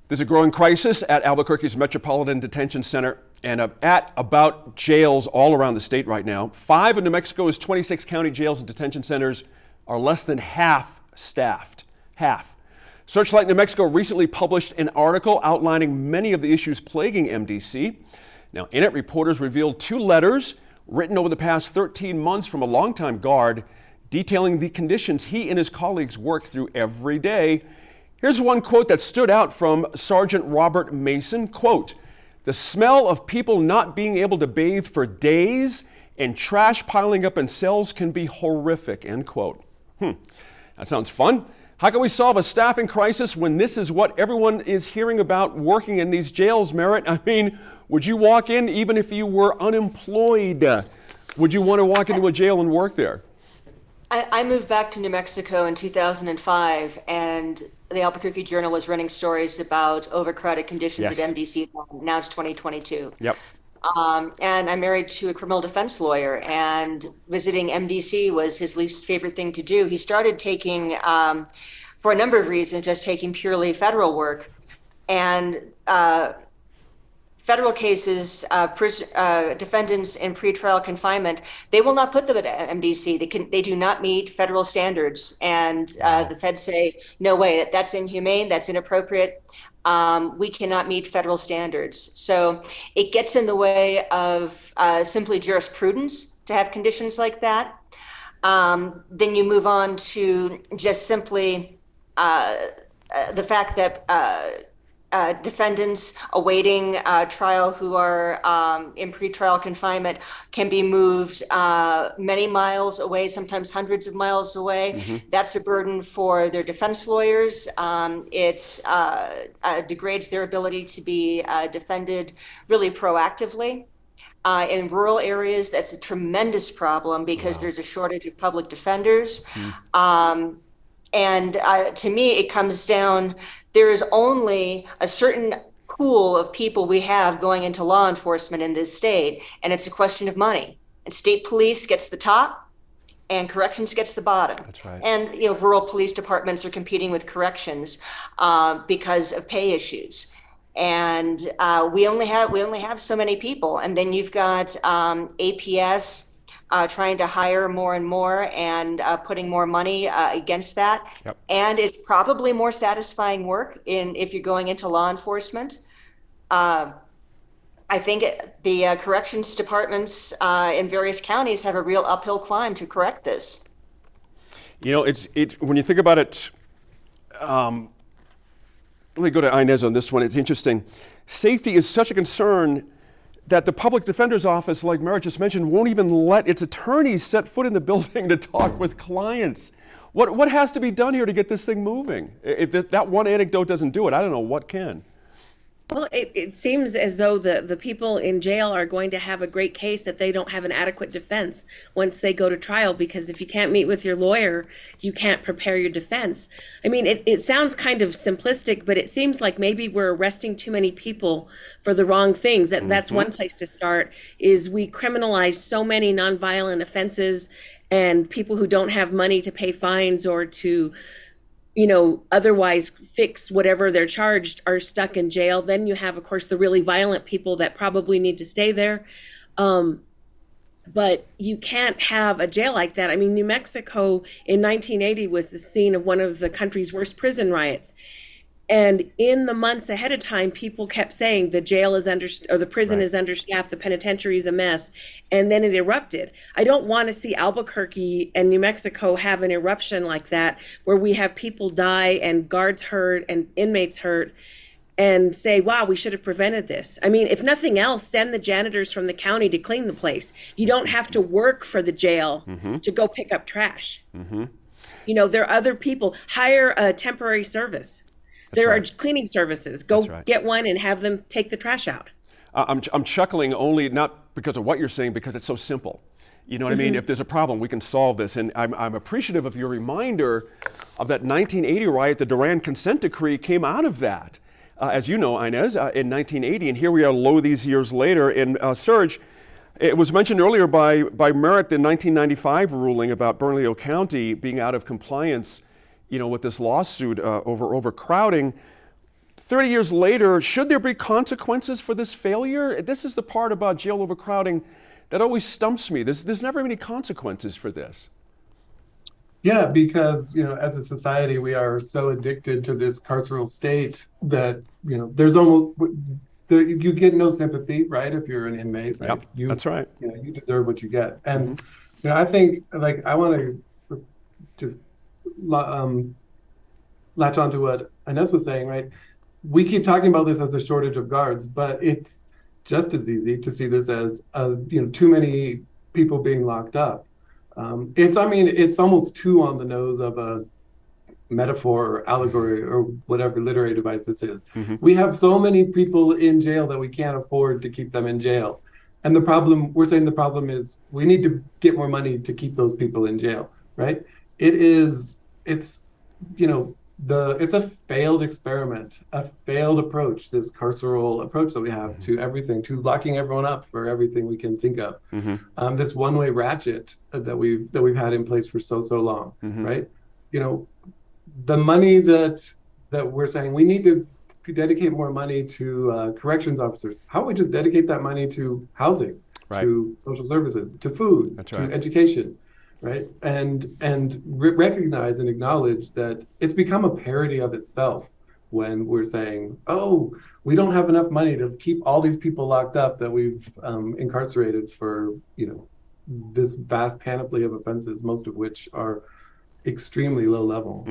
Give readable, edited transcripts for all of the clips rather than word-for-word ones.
There's a growing crisis at Albuquerque's Metropolitan Detention Center and at about jails all around the state right now. 5 of New Mexico's 26 county jails and detention centers are less than half staffed. Half. Searchlight New Mexico recently published an article outlining many of the issues plaguing MDC. Now, in it, reporters revealed 2 letters written over the past 13 months from a longtime guard detailing the conditions he and his colleagues work through every day. Here's one quote that stood out from Sergeant Robert Mason, quote, "The smell of people not being able to bathe for days and trash piling up in cells can be horrific," end quote. That sounds fun. How can we solve a staffing crisis when this is what everyone is hearing about working in these jails, Merritt? I mean, would you walk in even if you were unemployed? Would you want to walk into a jail and work there? I moved back to New Mexico in 2005, and the Albuquerque Journal was running stories about overcrowded conditions Yes. at MDC. Now it's 2022. Yep. And I'm married to a criminal defense lawyer, and visiting MDC was his least favorite thing to do. He started taking, for a number of reasons, just taking purely federal work. And federal cases, defendants in pretrial confinement, they will not put them at MDC. They do not meet federal standards, and the feds say, no way, that's inhumane, that's inappropriate. We cannot meet federal standards. So it gets in the way of simply jurisprudence to have conditions like that. Then you move on to just simply the fact that defendants awaiting trial who are in pretrial confinement can be moved many miles away, sometimes hundreds of miles away. Mm-hmm. That's a burden for their defense lawyers. It degrades their ability to be defended really proactively. In rural areas, that's a tremendous problem because there's a shortage of public defenders. Mm-hmm. And to me, it comes down, there is only a certain pool of people we have going into law enforcement in this state, and it's a question of money. And state police gets the top, and corrections gets the bottom. That's right. And rural police departments are competing with corrections because of pay issues. And we only have so many people. And then you've got APS. Trying to hire more and more and putting more money against that. Yep. And it's probably more satisfying work if you're going into law enforcement. I think the corrections departments in various counties have a real uphill climb to correct this. It's when you think about it, let me go to Inez on this one. It's interesting. Safety is such a concern that the public defender's office, like Merritt just mentioned, won't even let its attorneys set foot in the building to talk with clients. What has to be done here to get this thing moving? If that one anecdote doesn't do it, I don't know what can. Well, it seems as though the people in jail are going to have a great case that they don't have an adequate defense once they go to trial, because if you can't meet with your lawyer, you can't prepare your defense. I mean, it sounds kind of simplistic, but it seems like maybe we're arresting too many people for the wrong things. That's one place to start, is we criminalize so many nonviolent offenses, and people who don't have money to pay fines or to otherwise fix whatever they're charged are stuck in jail. Then you have, of course, the really violent people that probably need to stay there. But you can't have a jail like that. I mean, New Mexico in 1980 was the scene of one of the country's worst prison riots. And in the months ahead of time, people kept saying the jail is the prison is understaffed, the penitentiary is a mess, and then it erupted. I don't want to see Albuquerque and New Mexico have an eruption like that, where we have people die and guards hurt and inmates hurt, and say, wow, we should have prevented this. I mean, if nothing else, send the janitors from the county to clean the place. You don't have to work for the jail to go pick up trash. Mm-hmm. There are other people. Hire a temporary service. There are cleaning services. Go get one and have them take the trash out. I'm chuckling only not because of what you're saying, because it's so simple. You know what I mean? If there's a problem, we can solve this. And I'm appreciative of your reminder of that 1980 riot. The Duran Consent Decree came out of that, as you know, Inez, in 1980. And here we are these years later. And Serge, it was mentioned earlier by Merritt, the 1995 ruling about Bernalillo County being out of compliance with this lawsuit over overcrowding. 30 years later, should there be consequences for this failure? This is the part about jail overcrowding that always stumps me. There's never any consequences for this. Yeah, because, as a society, we are so addicted to this carceral state that, there's almost, you get no sympathy, right? If you're an inmate, right? Yep, that's right. You deserve what you get. And, I think, I want to just latch onto what Inez was saying, right? We keep talking about this as a shortage of guards, but it's just as easy to see this as, too many people being locked up. It's almost too on the nose of a metaphor or allegory or whatever literary device this is. We have so many people in jail that we can't afford to keep them in jail. And we're saying the problem is we need to get more money to keep those people in jail, right? It's a failed experiment, a failed approach, this carceral approach that we have to everything, to locking everyone up for everything we can think of. This one-way ratchet that we've had in place for so long, right? The money that we're saying we need to dedicate more money to corrections officers. How about we just dedicate that money to housing, to social services, to food, to education? Right, and recognize and acknowledge that it's become a parody of itself when we're saying, oh, we don't have enough money to keep all these people locked up that we've incarcerated for this vast panoply of offenses, most of which are extremely low level.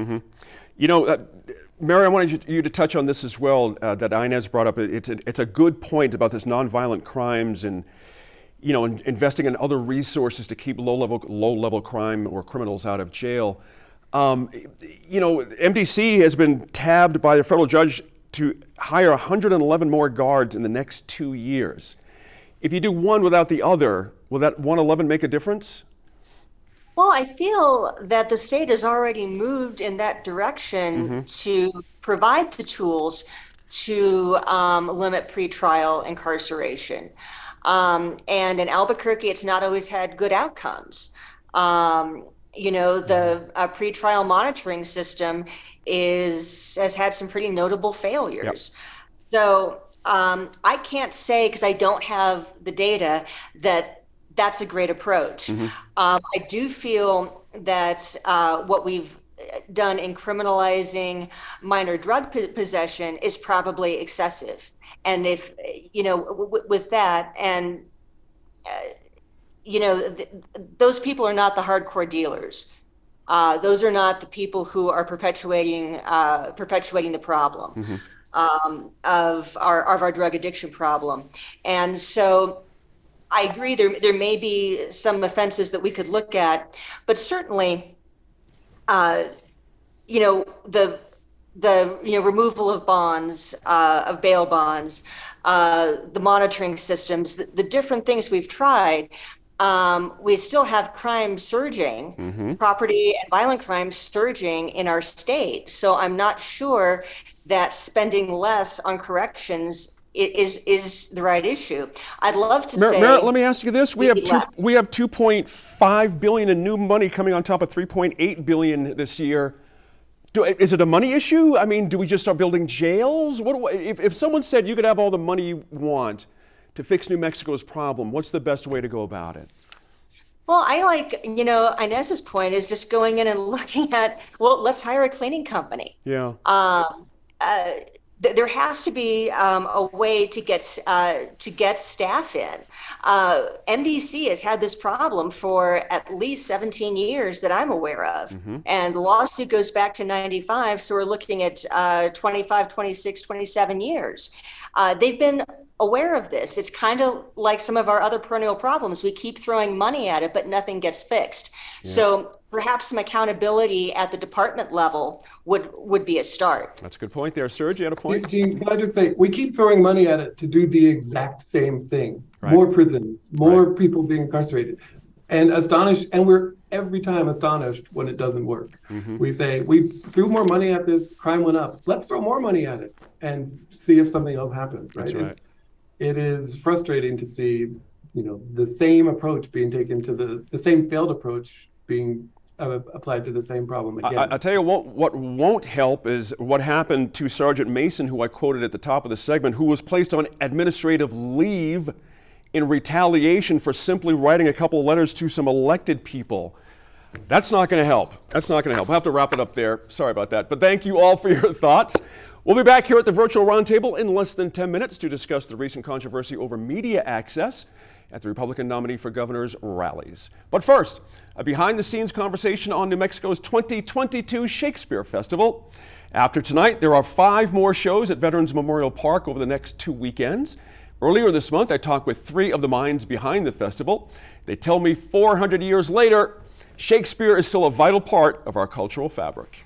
Mary, I wanted you to touch on this as well, that Inez brought up. It's a good point about this nonviolent crimes and investing in other resources to keep low-level crime or criminals out of jail. MDC has been tabbed by the federal judge to hire 111 more guards in the next 2 years. If you do one without the other, will that 111 make a difference? Well, I feel that the state has already moved in that direction to provide the tools to limit pretrial incarceration. And in Albuquerque, it's not always had good outcomes. The pretrial monitoring system has had some pretty notable failures. So I can't say, because I don't have the data, that that's a great approach. I do feel that what we've done in criminalizing minor drug possession is probably excessive. And if, with that, and, those people are not the hardcore dealers. Those are not the people who are perpetuating the problem of our drug addiction problem. And so I agree there may be some offenses that we could look at, but certainly, the removal of bonds, of bail bonds, the monitoring systems, the different things we've tried, we still have crime surging, property and violent crime surging in our state. So I'm not sure that spending less on corrections is the right issue. I'd love to say. Merritt, let me ask you this: we have 2.5 billion in new money coming on top of 3.8 billion this year. Is it a money issue? I mean, do we just start building jails? If someone said you could have all the money you want to fix New Mexico's problem, what's the best way to go about it? Well, I like, Inez's point is just going in and looking at, well, let's hire a cleaning company. Yeah. There has to be a way to get staff in. MDC has had this problem for at least 17 years that I'm aware of. And the lawsuit goes back to 95, so we're looking at 25, 26, 27 years. They've been aware of this. It's kind of like some of our other perennial problems. We keep throwing money at it, but nothing gets fixed. Yeah. So perhaps some accountability at the department level would be a start. That's a good point there. Serge, you had a point? Gene, can I just say, we keep throwing money at it to do the exact same thing. Right. More prisons, more people being incarcerated. And we're every time astonished when it doesn't work. We say, we threw more money at this, crime went up. Let's throw more money at it and see if something else happens, right? That's right. It is frustrating to see, the same approach being taken to the same failed approach being applied to the same problem again. I tell you what won't help is what happened to Sergeant Mason, who I quoted at the top of the segment, who was placed on administrative leave in retaliation for simply writing a couple of letters to some elected people. That's not going to help. That's not going to help. We'll have to wrap it up there. Sorry about that. But thank you all for your thoughts. We'll be back here at the virtual roundtable in less than 10 minutes to discuss the recent controversy over media access at the Republican nominee for governor's rallies. But first, a behind-the-scenes conversation on New Mexico's 2022 Shakespeare Festival. After tonight, there are 5 more shows at Veterans Memorial Park over the next 2 weekends. Earlier this month, I talked with 3 of the minds behind the festival. They tell me 400 years later, Shakespeare is still a vital part of our cultural fabric.